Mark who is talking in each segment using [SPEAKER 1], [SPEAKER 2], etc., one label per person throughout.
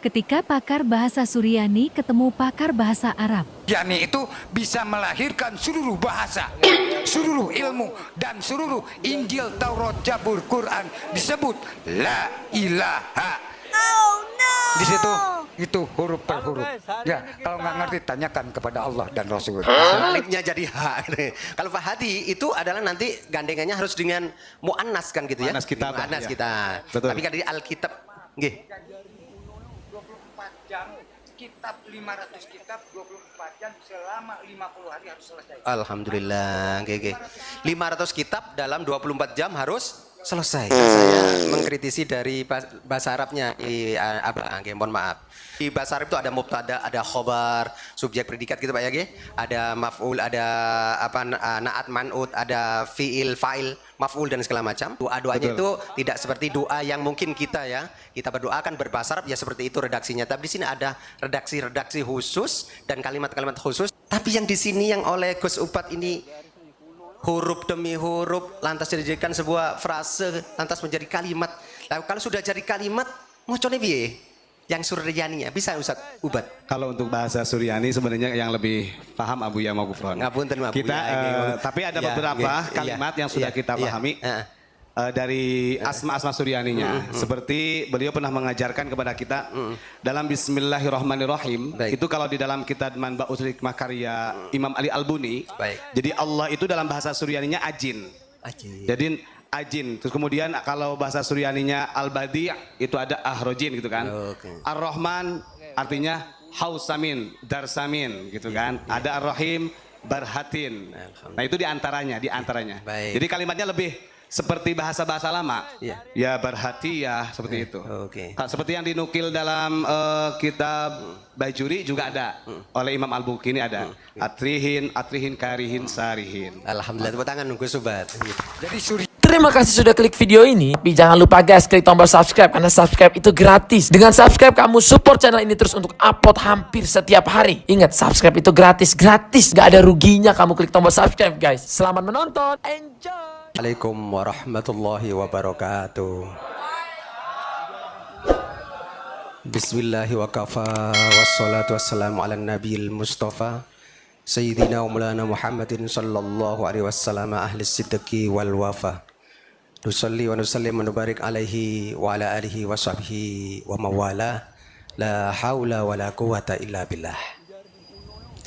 [SPEAKER 1] Ketika pakar bahasa Suryani ketemu pakar bahasa Arab.
[SPEAKER 2] Yani itu bisa melahirkan seluruh bahasa, seluruh ilmu, dan seluruh Injil, Taurat, Zabur, Quran disebut La ilaha.
[SPEAKER 3] Oh no.
[SPEAKER 2] Di situ itu huruf per huruf. Ya, kalau nggak ngerti tanyakan kepada Allah dan Rasul.
[SPEAKER 4] Alifnya jadi H. Kalau Fahadi itu adalah nanti gandengannya harus dengan muannas kan gitu ya.
[SPEAKER 5] Muannas kitab.
[SPEAKER 4] Muannas
[SPEAKER 5] Ya.
[SPEAKER 4] kita.
[SPEAKER 5] Betul.
[SPEAKER 4] Tapi kan di Alkitab nggih.
[SPEAKER 2] 24 jam kitab 500 kitab 24 jam selama 50 hari harus selesai.
[SPEAKER 4] Alhamdulillah, nggih. 500 kitab dalam 24 jam harus selesai. Saya mengkritisi dari bahasa Arabnya nggih, mohon maaf. Di bahasa Arab itu ada mubtada, ada khobar, subjek predikat gitu Pak ya nggih. Ada maf'ul, ada naat man'ut, ada fi'il, fa'il, maf'ul dan segala macam. Doa-doanya itu tidak seperti doa yang mungkin kita ya. Kita berdoa kan berbahasa Arab ya seperti itu redaksinya. Tapi di sini ada redaksi-redaksi khusus dan kalimat-kalimat khusus. Tapi yang di sini yang oleh Gus Upat ini huruf demi huruf lantas dijadikan sebuah frase, lantas menjadi kalimat. Lalu kalau sudah jadi kalimat, ngocone piye? Yang Suryaninya bisa Ustaz Ubat.
[SPEAKER 5] Kalau untuk bahasa Suryani sebenarnya yang lebih paham Abu Ya Magufron.
[SPEAKER 4] Ngapunten Abu
[SPEAKER 5] Kita
[SPEAKER 4] Ya,
[SPEAKER 5] tapi ada
[SPEAKER 4] ya,
[SPEAKER 5] beberapa
[SPEAKER 4] ya,
[SPEAKER 5] kalimat yang sudah kita pahami dari asma-asma Suryaninya. Seperti beliau pernah mengajarkan kepada kita dalam Bismillahirrahmanirrahim.
[SPEAKER 4] Baik.
[SPEAKER 5] Itu kalau di dalam kitab Manba'ul Hikmah karya Imam Ali Albuni.
[SPEAKER 4] Baik.
[SPEAKER 5] Jadi Allah itu dalam bahasa Suryaninya ajin. Jadi ajin. Terus kemudian kalau bahasa Suryaninya al-badi' itu ada ahrojin gitu kan. Ar-Rahman artinya hausamin, darsamin gitu kan. Ada ar-Rahim, barhatin. Nah itu diantaranya.
[SPEAKER 4] Baik.
[SPEAKER 5] Jadi kalimatnya lebih seperti bahasa-bahasa lama. Ya barhati ya seperti itu. Seperti yang dinukil dalam kitab Bajuri juga ada. Oleh Imam Al-Bukhari ada. Atrihin, karihin, sarihin.
[SPEAKER 4] Alhamdulillah, tepuk tangan nunggu sobat.
[SPEAKER 2] Jadi Suryani
[SPEAKER 6] Terima kasih sudah klik video ini. Tapi jangan lupa guys, klik tombol subscribe karena subscribe itu gratis. Dengan subscribe kamu support channel ini terus untuk upload hampir setiap hari. Ingat, subscribe itu gratis. Gak ada ruginya kamu klik tombol subscribe guys. Selamat menonton. Enjoy.
[SPEAKER 4] Assalamualaikum warahmatullahi wabarakatuh. Bismillahi wa kafa wassalatu wassalamu ala nabiyil mustafa Sayyidina wa mulana Muhammadin sallallahu alaihi wasallam ahli sidqi wal wafa. Nusalli wa nusallim wa nubarik alaihi wa ala alihi wa sahbihi wa mawala. La hawla wa la quwata illa billah.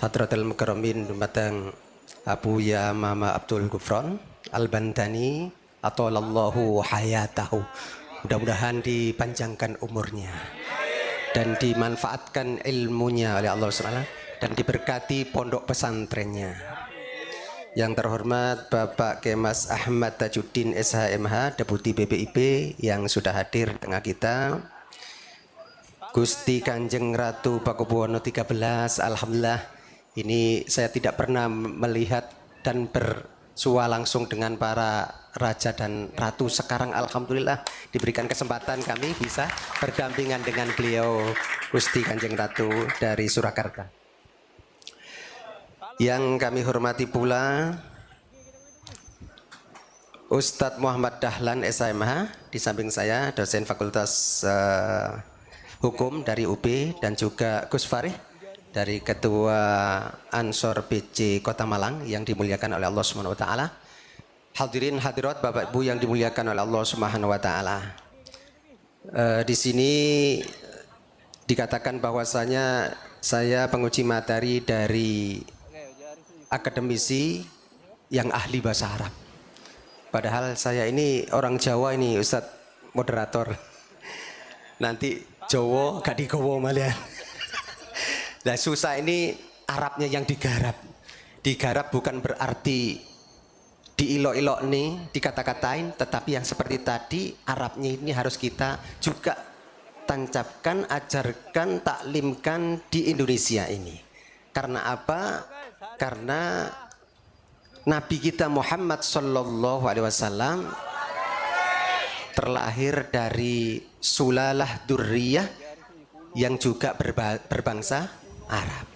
[SPEAKER 4] Hadratul mukarramin dumateng Abu Ya Mama Abdul Gufron Al-Bantani atolallahu hayatahu. Mudah-mudahan dipanjangkan umurnya dan dimanfaatkan ilmunya oleh Allah SWT dan diberkati pondok pesantrennya. Yang terhormat Bapak Kemas Ahmad Tajuddin SHMH Deputi BPIP yang sudah hadir tengah kita. Gusti Kanjeng Ratu Pakubuwono 13, alhamdulillah ini saya tidak pernah melihat dan bersua langsung dengan para raja dan ratu. Sekarang alhamdulillah diberikan kesempatan kami bisa berdampingan dengan beliau Gusti Kanjeng Ratu dari Surakarta. Yang kami hormati pula Ustadz Muhammad Dahlan SHMH di samping saya, dosen Fakultas Hukum dari UB, dan juga Gus Farih dari Ketua Ansor BC Kota Malang yang dimuliakan oleh Allah Subhanahu wa taala. Hadirin hadirat Bapak Ibu yang dimuliakan oleh Allah Subhanahu wa taala. Di sini dikatakan bahwasanya saya penguji materi dari akademisi yang ahli bahasa Arab. Padahal saya ini orang Jawa ini Ustadz moderator. Nanti Jawa gak digowo malian. Nah susah ini Arabnya yang digarap. Digarap bukan berarti diilok-ilok nih, dikata-katain, tetapi yang seperti tadi Arabnya ini harus kita juga tancapkan, ajarkan, taklimkan di Indonesia ini. Karena apa? Karena Nabi kita Muhammad sallallahu alaihi wasallam terlahir dari sulalah durriyah yang juga berbangsa Arab.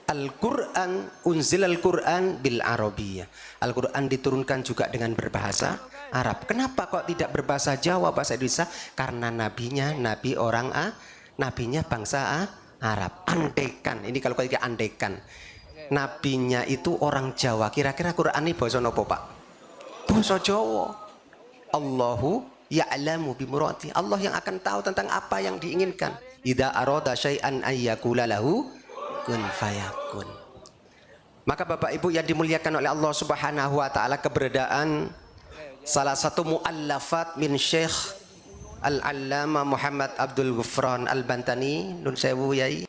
[SPEAKER 4] Al-Quran, unzilal Quran bil Arabiyyah. Al-Quran diturunkan juga dengan berbahasa Arab. Kenapa kok tidak berbahasa Jawa, bahasa Indonesia? Karena nabinya nabi orang nabinya bangsa Arab. Andekan, ini kalau kita andekan, nabinya itu orang Jawa, kira-kira Quran ini basa napa Pak? Basa Jawa. Allahu ya'lamu bimurati. Allah yang akan tahu tentang apa yang diinginkan. Idza arada syai'an ayyakula lahu kun fayakun. Maka Bapak Ibu yang dimuliakan oleh Allah Subhanahu wa taala, keberadaan salah satu muallafat min Syekh Al-Allama Muhammad Abdul Ghufran Al-Bantani, nun sewu yai.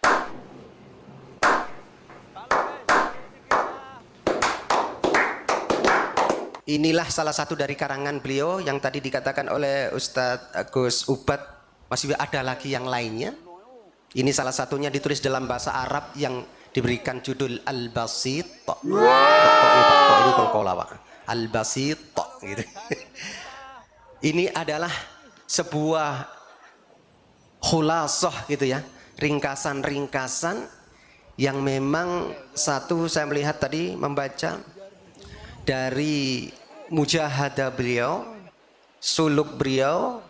[SPEAKER 4] Inilah salah satu dari karangan beliau yang tadi dikatakan oleh Ustadz Gus Ubat. Masih ada lagi yang lainnya. Ini salah satunya ditulis dalam bahasa Arab yang diberikan judul Al-Basit. Al-Basit gitu. Ini adalah sebuah khulasah gitu ya, ringkasan-ringkasan yang memang satu saya melihat tadi membaca dari mujahadah beliau, suluk beliau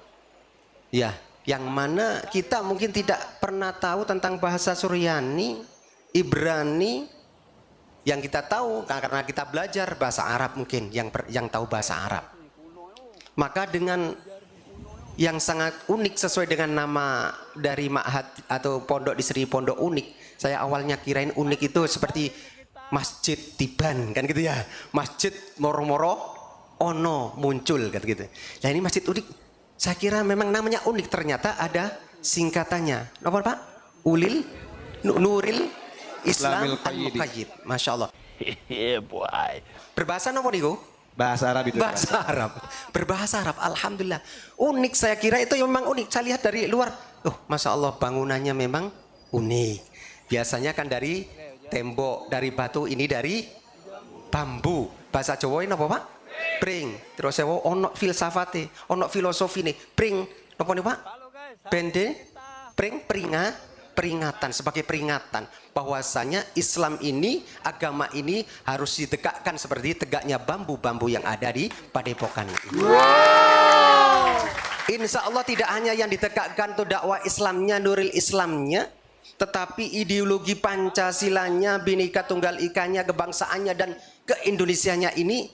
[SPEAKER 4] ya, yang mana kita mungkin tidak pernah tahu tentang bahasa Suryani, Ibrani. Yang kita tahu karena kita belajar bahasa Arab, mungkin yang tahu bahasa Arab. Maka dengan yang sangat unik sesuai dengan nama dari ma'had atau pondok di Sri Pondok Unik. Saya awalnya kirain unik itu seperti Masjid Tiban kan gitu ya. Masjid moro-moro ono muncul kan gitu. Nah ini masjid unik. Saya kira memang namanya unik, ternyata ada singkatannya. Apa Pak? Ulil Nuril Islam Al-Muqayyid. Masya Allah. Berbahasa apa nih?
[SPEAKER 5] Bahasa Arab itu.
[SPEAKER 4] Bahasa Arab. Berbahasa Arab. Alhamdulillah. Unik, saya kira itu memang unik. Saya lihat dari luar. Masya Allah bangunannya memang unik. Biasanya kan dari tembok, dari batu, ini dari bambu. Bahasa Jawa ini apa Pak? Pring. Terus saya ono filsafate, ono filosofi nih. Pring. Apa nih Pak? Bende. Pring. Peringatan, sebagai peringatan bahwasanya Islam ini, agama ini harus ditegakkan seperti tegaknya bambu-bambu yang ada di Padepokan ini. Insya Allah tidak hanya yang ditegakkan itu dakwah Islamnya, nuril Islamnya, tetapi ideologi Pancasilanya, Bhinneka Tunggal Ikanya, kebangsaannya dan keindonesianya ini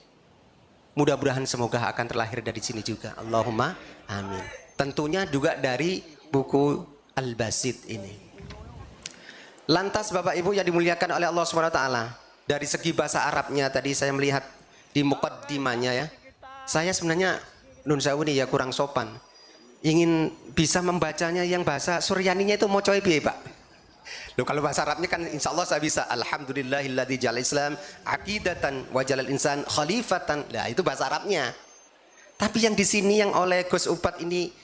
[SPEAKER 4] mudah-mudahan semoga akan terlahir dari sini juga. Allahumma amin. Tentunya juga dari buku Al-Basit ini. Lantas Bapak Ibu yang dimuliakan oleh Allah SWT, dari segi bahasa Arabnya tadi saya melihat di muqaddimahnya ya, saya sebenarnya nun sewu nih ya kurang sopan, ingin bisa membacanya yang bahasa Suryaninya itu mau coba Pak. Loh, kalau bahasa Arabnya kan insya Allah saya bisa. Alhamdulillahilladzi ja'al Islam aqidatan wa jalal insan khalifatan. Nah itu bahasa Arabnya. Tapi yang di sini yang oleh Gus Ubat ini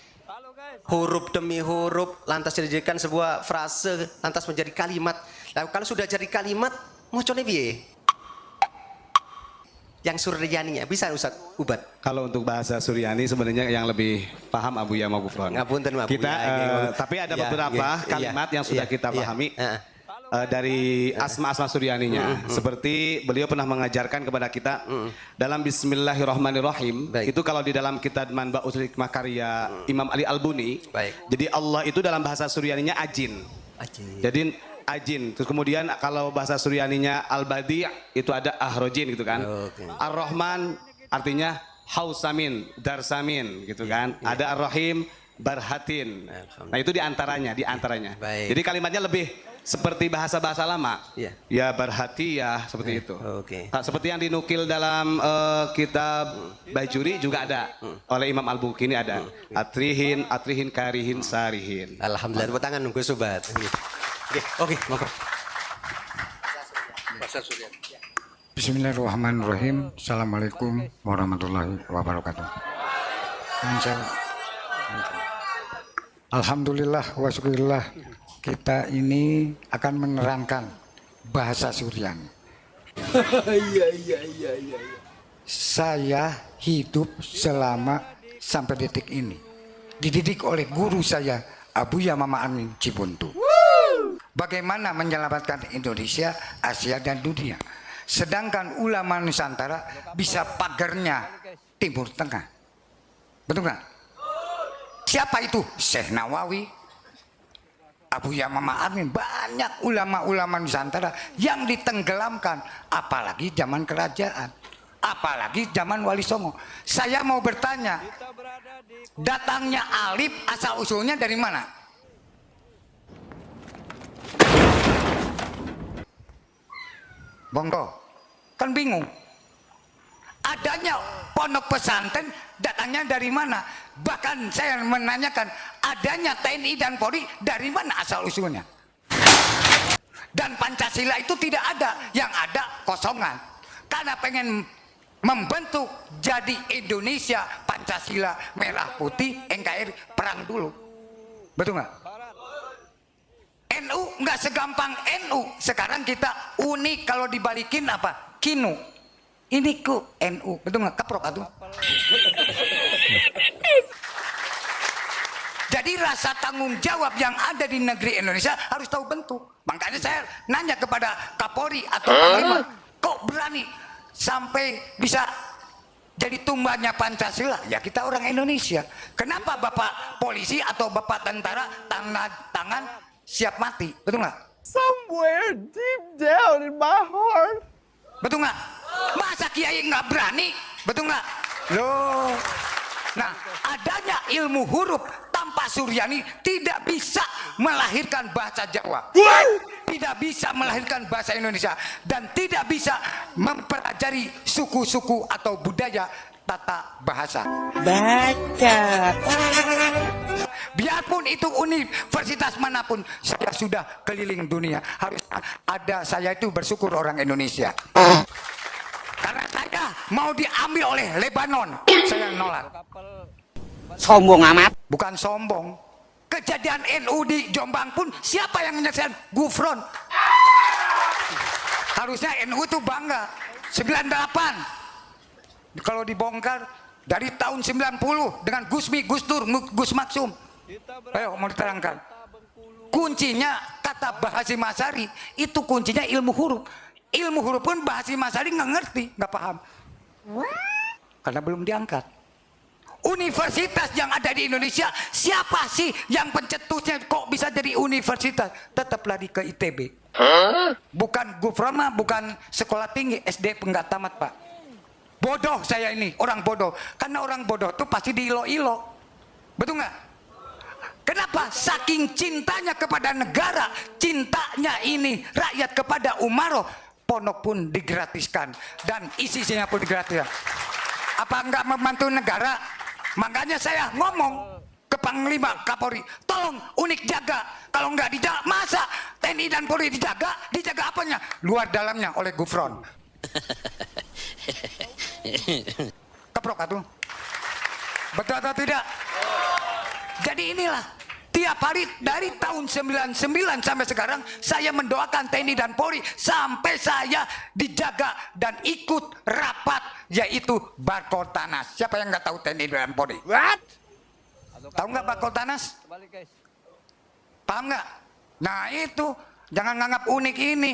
[SPEAKER 4] huruf demi huruf lantas dijadikan sebuah frase, lantas menjadi kalimat. Lalu kalau sudah jadi kalimat, mau coba piye? Yang Suryaninya bisa Ustaz Ubat.
[SPEAKER 5] Kalau untuk bahasa Suryani sebenarnya yang lebih paham Abu Yama Gufron.
[SPEAKER 4] Ngapunten Abu.
[SPEAKER 5] Kita tapi ada beberapa kalimat yang sudah kita pahami dari asma-asma Suryaninya. Seperti beliau pernah mengajarkan kepada kita dalam Bismillahirrahmanirrahim. Itu kalau di dalam kitab Manba'ul Hikmah karya Imam Ali Al-Buni. Jadi Allah itu dalam bahasa Suryaninya ajin. Jadi ajin. Terus kemudian kalau bahasa Suryaninya Al-Badi' itu ada ahrojin gitu kan. Ar-Rahman artinya hausamin, darsamin gitu kan. Ada Ar-Rahim, barhatin. Nah itu diantaranya. Jadi kalimatnya lebih seperti bahasa-bahasa lama. Ya barhati ya seperti itu. Seperti yang dinukil dalam kitab Bajuri juga ada. Oleh Imam Al-Bukhari ada. Atrihin, karihin, sarihin.
[SPEAKER 4] Alhamdulillah, tepuk tangan nunggu sobat. Oke, monggo.
[SPEAKER 3] Bismillahirrahmanirrahim. Assalamualaikum warahmatullahi wabarakatuh. Alhamdulillah wa syukurillah, kita ini akan menerangkan bahasa Suryani. Saya hidup selama sampai detik ini dididik oleh guru saya Abu Yama Ma'amin Cibuntu. Bagaimana menyelamatkan Indonesia, Asia dan dunia. Sedangkan ulama Nusantara bisa pagernya Timur Tengah. Betul nggak? Siapa itu? Syekh Nawawi, Abuya Mama Amin, banyak ulama-ulama Nusantara yang ditenggelamkan, apalagi zaman kerajaan, apalagi zaman Wali Songo. Saya mau bertanya, datangnya Alif asal usulnya dari mana? Bongko, kan bingung. Adanya pondok pesantren datangnya dari mana? Bahkan saya menanyakan, adanya TNI dan Polri dari mana asal usulnya? Dan Pancasila itu tidak ada, yang ada kosongan. Karena pengen membentuk jadi Indonesia, Pancasila merah putih, NKRI perang dulu. Betul nggak? NU nggak segampang NU. Sekarang kita unik, kalau dibalikin apa? Kinu. Ini ku NU, betul nggak? Keprok atuh. Jadi rasa tanggung jawab yang ada di negeri Indonesia harus tahu bentuk. Makanya saya nanya kepada Kapolri atau Panglima, kok berani sampai bisa jadi tumbanya Pancasila? Ya kita orang Indonesia. Kenapa Bapak polisi atau Bapak tentara tangan siap mati? Betul nggak?
[SPEAKER 7] Somewhere deep down in my heart.
[SPEAKER 3] Betul nggak? Masa kiai nggak berani? Betul nggak? Loh. Nah, adanya ilmu huruf tanpa Suryani tidak bisa melahirkan bahasa Jawa, tidak bisa melahirkan bahasa Indonesia, dan tidak bisa mempelajari suku-suku atau budaya tata bahasa.
[SPEAKER 7] Baca.
[SPEAKER 3] Biarpun itu universitas manapun, saya sudah keliling dunia. Harus ada, saya itu bersyukur orang Indonesia. Karena saya mau diambil oleh Lebanon, saya nolak.
[SPEAKER 7] Sombong amat.
[SPEAKER 3] Bukan sombong. Kejadian NU di Jombang pun siapa yang menyelesaikan? Gufron. Harusnya NU itu bangga. 98. Kalau dibongkar dari tahun 90 dengan Gusmi, Gus Dur, Gus Maksum. Ayo mau diterangkan. Kuncinya kata Bahasim Asy'ari, itu kuncinya ilmu huruf. Ilmu huruf pun Bahasim Asy'ari nggak ngerti, nggak paham. Karena belum diangkat. Universitas yang ada di Indonesia, siapa sih yang pencetusnya kok bisa jadi universitas? Tetap lari ke ITB. Bukan Gufron, bukan sekolah tinggi, SD nggak tamat, Pak. Bodoh saya ini, orang bodoh. Karena orang bodoh tuh pasti diilo-ilo. Betul nggak? Kenapa? Saking cintanya kepada negara, cintanya ini rakyat kepada Umaroh, pondok pun digratiskan dan isinya pun digratiskan. Apa enggak membantu negara? Makanya saya ngomong ke Panglima Kapolri, tolong Unik jaga. Kalau enggak dijaga, masa TNI dan Polri dijaga? Dijaga apanya? Luar dalamnya oleh Gufron. Keprok atuh. Betul atau tidak? Jadi inilah, tiap hari dari tahun 99 sampai sekarang saya mendoakan TNI dan Polri sampai saya dijaga dan ikut rapat, yaitu Bakoltanas. Siapa yang nggak tahu TNI dan Polri?
[SPEAKER 7] What?
[SPEAKER 3] Tahu nggak Bakoltanas? Paham nggak? Nah itu, jangan nganggap Unik ini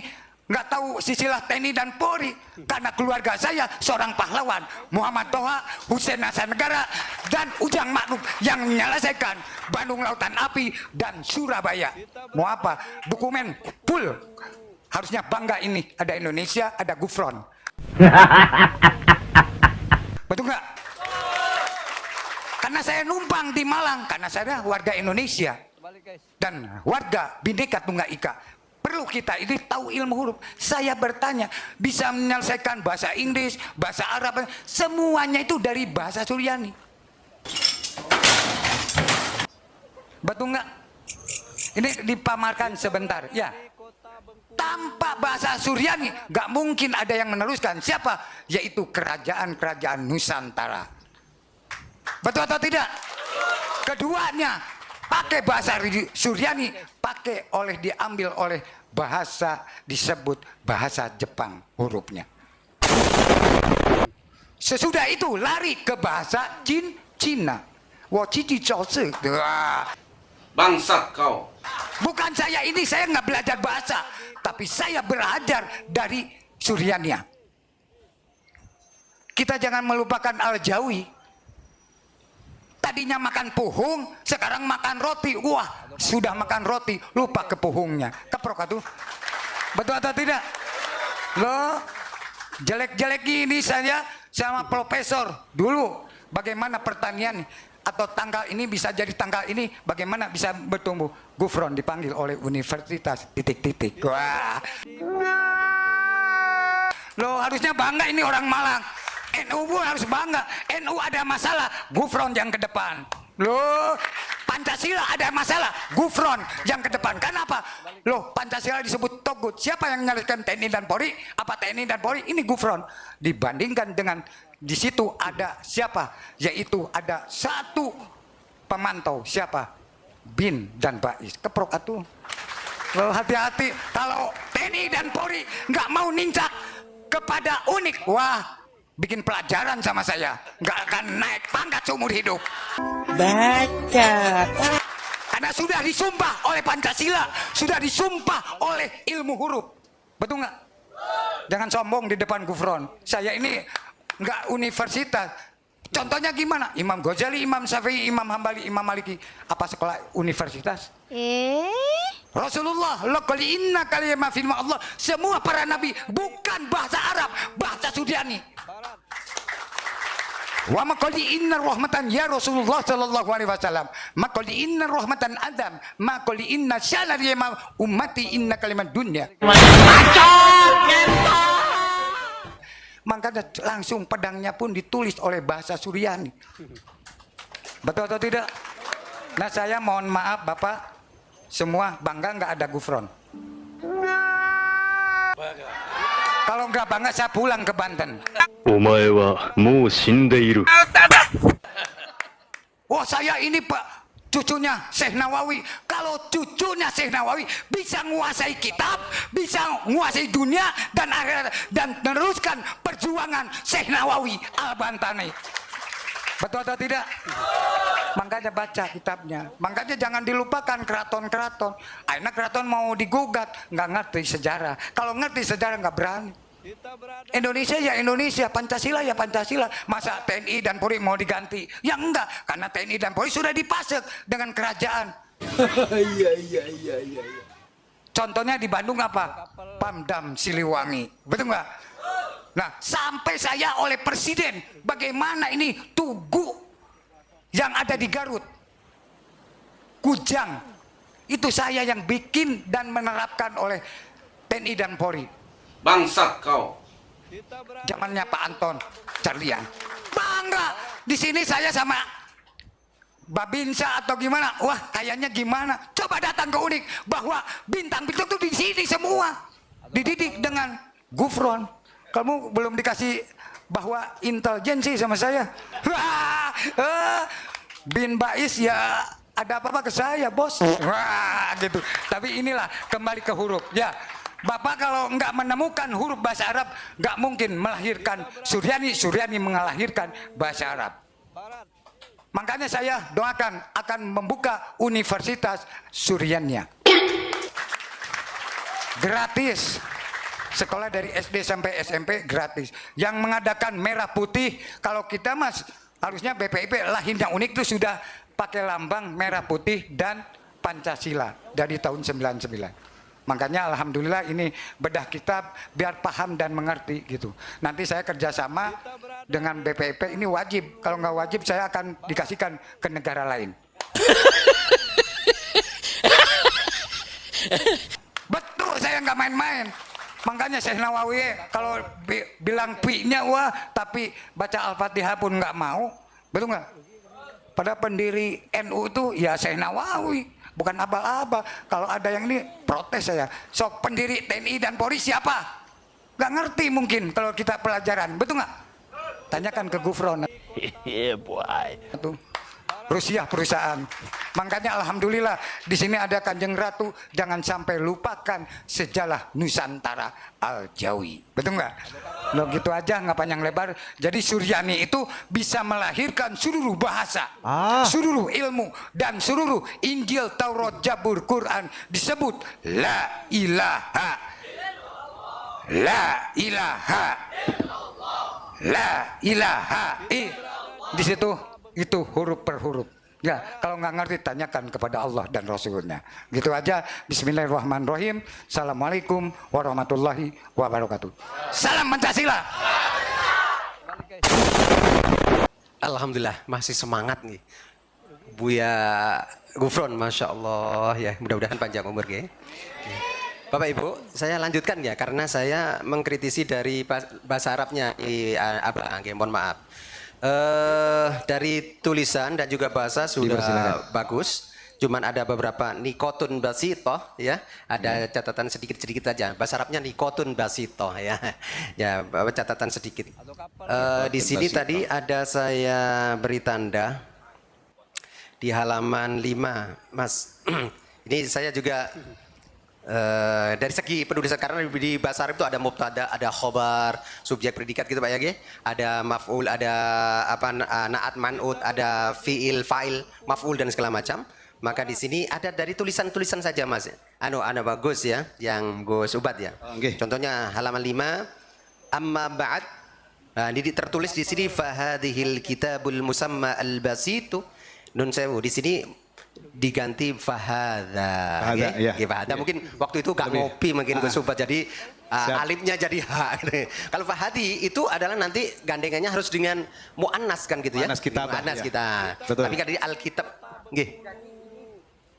[SPEAKER 3] nggak tahu sisilah TNI dan Polri, karena keluarga saya seorang pahlawan, Muhammad Toha, Hussein Hasanegara, dan Ujang Makruf yang menyelesaikan Bandung Lautan Api dan Surabaya. Mau apa? Dokumen full. Harusnya bangga ini, ada Indonesia, ada Gufron. Betul nggak? Karena saya numpang di Malang, karena saya warga Indonesia dan warga Bhinneka Tunggal Ika. Perlu kita ini tahu ilmu huruf. Saya bertanya, bisa menyelesaikan bahasa Inggris, bahasa Arab, semuanya itu dari bahasa Suryani. Betul nggak? Ini dipamarkan sebentar, ya. Tanpa bahasa Suryani, nggak mungkin ada yang meneruskan. Siapa? Yaitu kerajaan-kerajaan Nusantara. Betul atau tidak? Keduanya pakai bahasa Suryani, diambil oleh bahasa disebut bahasa Jepang hurufnya. Sesudah itu lari ke bahasa Cina.
[SPEAKER 5] Bangsat kau.
[SPEAKER 3] Bukan saya ini, saya nggak belajar bahasa, tapi saya belajar dari Suryani. Kita jangan melupakan Al-Jawi.
[SPEAKER 2] Tadinya makan puhung, sekarang makan roti. Wah, sudah makan roti, lupa ke puhungnya. Keprok atuh. Betul atau tidak? Loh, jelek-jelek ini saya sama profesor dulu. Bagaimana pertanian atau tanggal ini bisa jadi tanggal ini, bagaimana bisa bertumbuh? Gufron dipanggil oleh universitas titik-titik. Wah. Loh, harusnya bangga ini orang Malang. NU pun harus bangga. NU ada masalah, Gufron yang ke depan. Loh, Pancasila ada masalah, Gufron yang ke depan. Kenapa? Loh, Pancasila disebut togut. Siapa yang menyalahkan TNI dan Polri? Apa TNI dan Polri? Ini Gufron. Dibandingkan dengan di situ ada siapa? Yaitu ada satu pemantau. Siapa? Bin dan Bais. Keprok atuh. Loh, hati-hati. Kalau TNI dan Polri nggak mau nincak kepada Unik, wah, bikin pelajaran sama saya, nggak akan naik pangkat seumur hidup. Baca. Karena sudah disumpah oleh Pancasila, sudah disumpah oleh ilmu huruf. Betul nggak? Jangan sombong di depan Gufron. Saya ini nggak universitas. Contohnya gimana? Imam Ghazali, Imam Syafi'i, Imam Hambali, Imam Maliki. Apa sekolah universitas? Rasulullah, laqad inna kalimah firman Allah, semua para nabi bukan bahasa Arab, bahasa Suryani. Wa maqali inna rahmatan ya Rasulullah sallallahu alaihi wasallam, maqali inna rahmatan adam, maqali inna syalari ma ummati inna kalimat dunya. Makanya langsung pedangnya pun ditulis oleh bahasa Suryani. Betul atau tidak? Nah, saya mohon maaf Bapak, semua bangga nggak ada Gufron. Kalau nggak bangga saya pulang ke Banten. Wah, saya ini Pak, cucunya Syekh Nawawi. Kalau cucunya Syekh Nawawi bisa menguasai kitab, bisa menguasai dunia dan akhirat, dan meneruskan perjuangan Syekh Nawawi Al-Bantani. Betul atau tidak? Makanya baca kitabnya. Makanya jangan dilupakan keraton-keraton. Akhirnya keraton mau digugat, nggak ngerti sejarah. Kalau ngerti sejarah nggak berani. Indonesia ya Indonesia, Pancasila ya Pancasila. Masa TNI dan Polri mau diganti? Ya enggak, karena TNI dan Polri sudah dipasek dengan kerajaan. Iya. Contohnya di Bandung apa? Pamdam Siliwangi. Betul nggak? Nah, sampai saya oleh presiden, bagaimana ini Tugu yang ada di Garut, Kujang, itu saya yang bikin dan menerapkan oleh TNI dan Polri.
[SPEAKER 8] Bangsat kau.
[SPEAKER 2] Zamannya Pak Anton Carlian. Bangga. Di sini saya sama Babinsa atau gimana? Wah, kayaknya gimana? Coba datang ke Unik bahwa bintang-bintang itu di sini semua. Dididik dengan Gufron. Kamu belum dikasih bahwa intelijensi sama saya. Bin Bais ya ada apa-apa ke saya, bos. Wah, gitu. Tapi inilah kembali ke huruf. Ya, Bapak kalau nggak menemukan huruf bahasa Arab, nggak mungkin melahirkan Suryani. Suryani melahirkan bahasa Arab. Makanya saya doakan akan membuka Universitas Suryania. Gratis. Sekolah dari SD sampai SMP gratis. Yang mengadakan merah putih, kalau kita mas harusnya BPIP lahirnya Unik itu sudah pakai lambang merah putih dan Pancasila dari tahun 99. Makanya alhamdulillah ini bedah kitab biar paham dan mengerti gitu. Nanti saya kerjasama dengan BPIP, ini wajib. Kalau nggak wajib saya akan dikasihkan ke negara lain. Betul, saya nggak main-main. Makanya Syekh Nawawi kalau bilang pi-nya wah, tapi baca Al-Fatihah pun nggak mau. Betul nggak? Pada pendiri NU itu ya Syekh Nawawi, bukan abal-abal. Kalau ada yang ini protes saya. Sok pendiri TNI dan Polri siapa? Nggak ngerti mungkin kalau kita pelajaran. Betul nggak? Tanyakan ke Gufron. Iya, boy. Rusia perusahaan. Makanya alhamdulillah di sini ada Kanjeng Ratu, jangan sampai lupakan sejarah Nusantara Al-Jawi. Betul nggak? Lo gitu aja nggak panjang lebar. Jadi Suryani itu bisa melahirkan seluruh bahasa, seluruh ilmu dan seluruh Injil, Taurat, Zabur, Quran disebut la ilaha, la ilaha, la ilaha. Di situ
[SPEAKER 3] itu huruf per huruf. Ya, kalau nggak ngerti tanyakan kepada Allah dan Rasulnya. Gitu aja. Bismillahirrahmanirrahim. Assalamualaikum warahmatullahi wabarakatuh.
[SPEAKER 2] Salam Pancasila.
[SPEAKER 4] Alhamdulillah masih semangat nih. Buya Gufron, Masya Allah ya, mudah-mudahan panjang umur ya. Bapak Ibu, saya lanjutkan ya karena saya mengkritisi dari bahasa Arabnya, mohon maaf. Dari tulisan dan juga bahasa sudah bagus, cuman ada beberapa nikotun basitoh ya, ada catatan sedikit-sedikit aja. Bahasa Arabnya nikotun basitoh ya, ya catatan sedikit. Di sini tadi ada saya beri tanda di halaman 5, Mas. Ini saya juga dari segi penulisan karena di bahasa Arab itu ada mubtada, ada khobar, subjek predikat gitu Pak ya, ada maf'ul, ada naat man'ut, ada fi'il, fa'il, maf'ul dan segala macam. Maka di sini ada dari tulisan-tulisan saja Mas. Anu bagus ya, yang Gus Ubat ya. Contohnya halaman 5, amma ba'd. Nah, ini tertulis di sini fahadhil kitabul musamma al-basitu. Nun sewu di sini diganti fahadha.
[SPEAKER 5] Iya.
[SPEAKER 4] Fahadha mungkin waktu itu gak ngopi mungkin Gus Ubat jadi alifnya jadi ha. Kalau fahadi itu adalah nanti gandengannya harus dengan muannas kan gitu ya.
[SPEAKER 5] Muannas kitab.
[SPEAKER 4] Muannas
[SPEAKER 5] Ya.
[SPEAKER 4] kita.
[SPEAKER 5] Betul.
[SPEAKER 4] Tapi kan di alkitab nggih.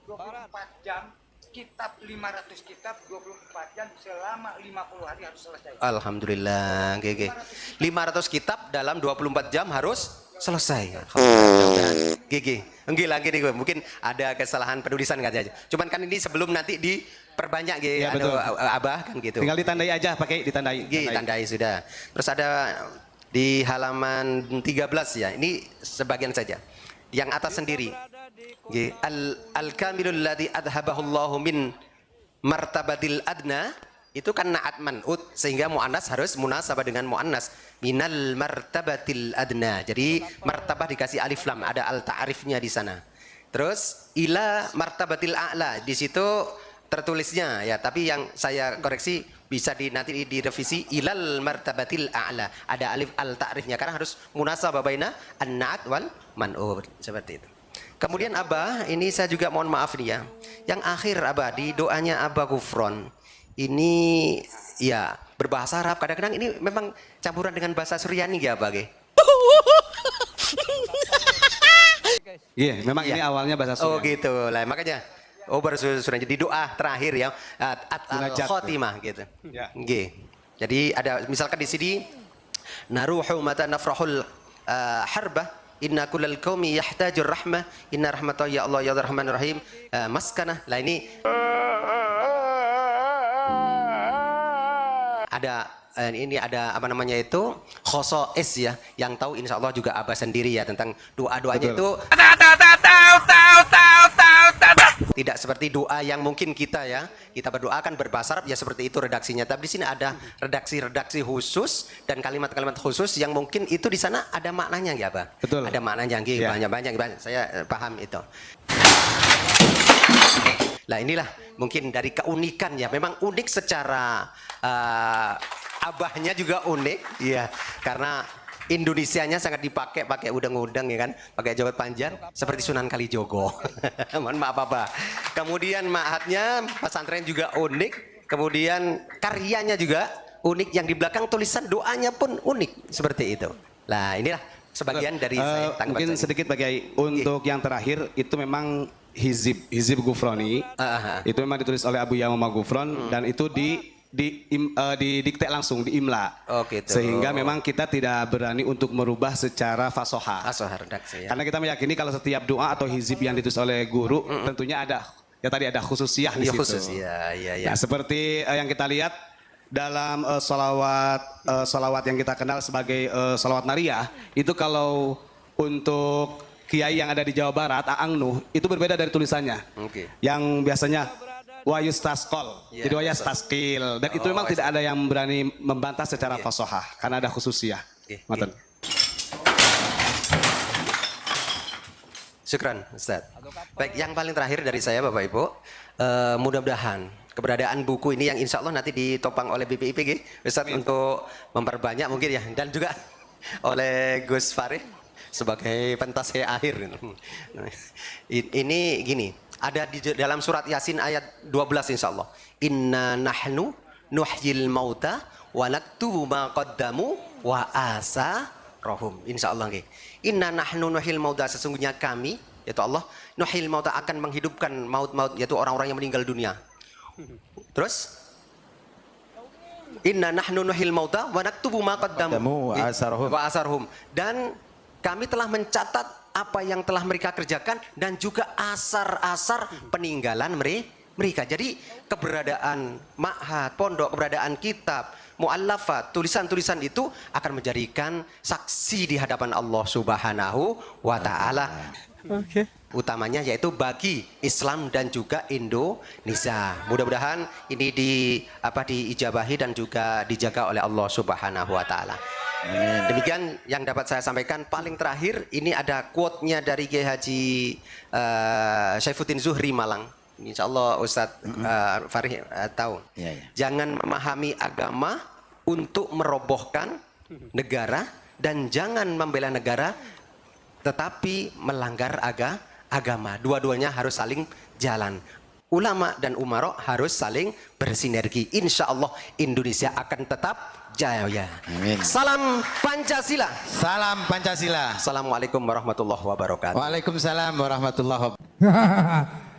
[SPEAKER 3] 24 jam kitab 500 kitab 24 jam selama 50 hari harus selesai.
[SPEAKER 4] Alhamdulillah, nggih. 500 kitab dalam 24 jam harus selesai. Gigi, enggak lagi nih mungkin ada kesalahan penulisan nggak aja. Cuman kan ini sebelum nanti diperbanyak gitu,
[SPEAKER 5] Ya, betul.
[SPEAKER 4] Abah kan gitu.
[SPEAKER 5] Tinggal ditandai aja, pakai ditandai.
[SPEAKER 4] Tandai sudah. Terus ada di halaman 13 ya. Ini sebagian saja. Yang atas sendiri. Al-kamilul ladzi adhabahu Allahu min martabatil adna. Itu kan na'at man'ut sehingga mu'annas harus munasabah dengan mu'annas minal martabatil adna. Jadi martabah dikasih alif lam, ada al ta'rifnya di sana. Terus ila martabatil a'la, di situ tertulisnya ya, tapi yang saya koreksi bisa nanti direvisi ilal martabatil a'la. Ada alif al ta'rifnya karena harus munasabah baina an-na'at wal man'ut seperti itu. Kemudian Abah, ini saya juga mohon maaf nih ya. Yang akhir Abah di doanya Abah Gufron. Ini ya berbahasa Arab, kadang-kadang ini memang campuran dengan bahasa Suryani ya Pak.
[SPEAKER 5] Iya, memang ini awalnya bahasa Suryani.
[SPEAKER 4] Oh gitu lah, makanya bahasa Suryani di doa terakhir ya, at-al-khotimah gitu.
[SPEAKER 5] Ya.
[SPEAKER 4] Jadi ada misalkan di sini naruhu mata nafrahul harbah inna kullal qaumi yahtajur rahmah inna rahmatullah ya Allah ya Rahmanur Rahim maskanah. Lah ini ada apa namanya itu khosois ya, yang tahu insya Allah juga Abah sendiri ya tentang doa-doanya itu tidak seperti doa yang mungkin kita ya kita berdoa kan berbahasa Arab ya seperti itu redaksinya, tapi di sini ada redaksi khusus dan kalimat-kalimat khusus yang mungkin itu di sana ada maknanya ya Abah.
[SPEAKER 5] Betul.
[SPEAKER 4] Ada maknanya
[SPEAKER 5] Ya.
[SPEAKER 4] banyak saya paham itu. Nah inilah mungkin dari keunikan ya, memang unik secara Abahnya juga unik ya, karena Indonesianya sangat dipakai udang-udang ya kan, pakai jawat panjang seperti Sunan Kalijogo. Mohon maaf Abah. Kemudian ma'hadnya pesantren juga unik, kemudian karyanya juga unik, yang di belakang tulisan doanya pun unik seperti itu. Nah inilah sebagian dari saya tanggapan
[SPEAKER 5] mungkin
[SPEAKER 4] saya.
[SPEAKER 5] sedikit Pak Kiai untuk yang terakhir itu memang hizib Gufroni. Itu memang ditulis oleh Abu Yamamah Gufron dan itu didikte langsung, diimla.
[SPEAKER 4] Oh, gitu.
[SPEAKER 5] Sehingga memang kita tidak berani untuk merubah secara fasoha.
[SPEAKER 4] Redaksi ya.
[SPEAKER 5] Karena kita meyakini kalau setiap doa atau hizib yang ditulis oleh guru tentunya ada tadi ada khususiyah di
[SPEAKER 4] Iya
[SPEAKER 5] situ.
[SPEAKER 4] khusus ya.
[SPEAKER 5] Nah, seperti yang kita lihat dalam salawat yang kita kenal sebagai salawat nariyah, itu kalau untuk kiai yang ada di Jawa Barat, Aang Nuh, itu berbeda dari tulisannya.
[SPEAKER 4] Oke.
[SPEAKER 5] Yang biasanya wayus taskol, jadi wayus taskil, dan itu memang tidak ada yang berani membantah secara fasohah karena ada khususiyah. Ngoten.
[SPEAKER 4] Syukran Ustaz. Baik, yang paling terakhir dari saya Bapak Ibu, mudah-mudahan keberadaan buku ini yang insya Allah nanti ditopang oleh BPIP Ustaz untuk memperbanyak mungkin ya, dan juga oleh Gus Farid sebagai pentas akhir. Ini gini, ada di dalam surat Yasin ayat 12 insya Allah. Inna nahnu nuhyil mauta wa naktubu ma qaddamu wa asarahum. Insya Allah nggih. Inna nahnu nuhyil mauta, sesungguhnya kami yaitu Allah nuhyil mauta akan menghidupkan maut-maut, yaitu orang-orang yang meninggal dunia. Terus inna nahnu nuhyil mauta wa naktubu ma qaddamu wa asarhum, dan kami telah mencatat apa yang telah mereka kerjakan dan juga asar-asar peninggalan mereka. Jadi keberadaan ma'had, pondok, keberadaan kitab, mu'allafat, tulisan-tulisan itu akan menjadikan saksi di hadapan Allah Subhanahu wa taala.
[SPEAKER 7] Okay.
[SPEAKER 4] Utamanya yaitu bagi Islam dan juga Indonesia. Mudah-mudahan ini diijabahi dan juga dijaga oleh Allah Subhanahu wa taala. Demikian yang dapat saya sampaikan. Paling terakhir ini ada quote-nya dari Kiai Haji Syaifuddin Zuhri Malang. Insya Allah Ustadz Farih tahu. Jangan memahami agama untuk merobohkan negara, dan jangan membela negara tetapi melanggar agama. Dua-duanya harus saling jalan. Ulama dan umaro harus saling bersinergi. Insya Allah Indonesia akan tetap jaya.
[SPEAKER 9] Amin.
[SPEAKER 4] Salam Pancasila.
[SPEAKER 9] Salam Pancasila.
[SPEAKER 4] Assalamualaikum warahmatullahi wabarakatuh.
[SPEAKER 9] Waalaikumsalam warahmatullahi wabarakatuh.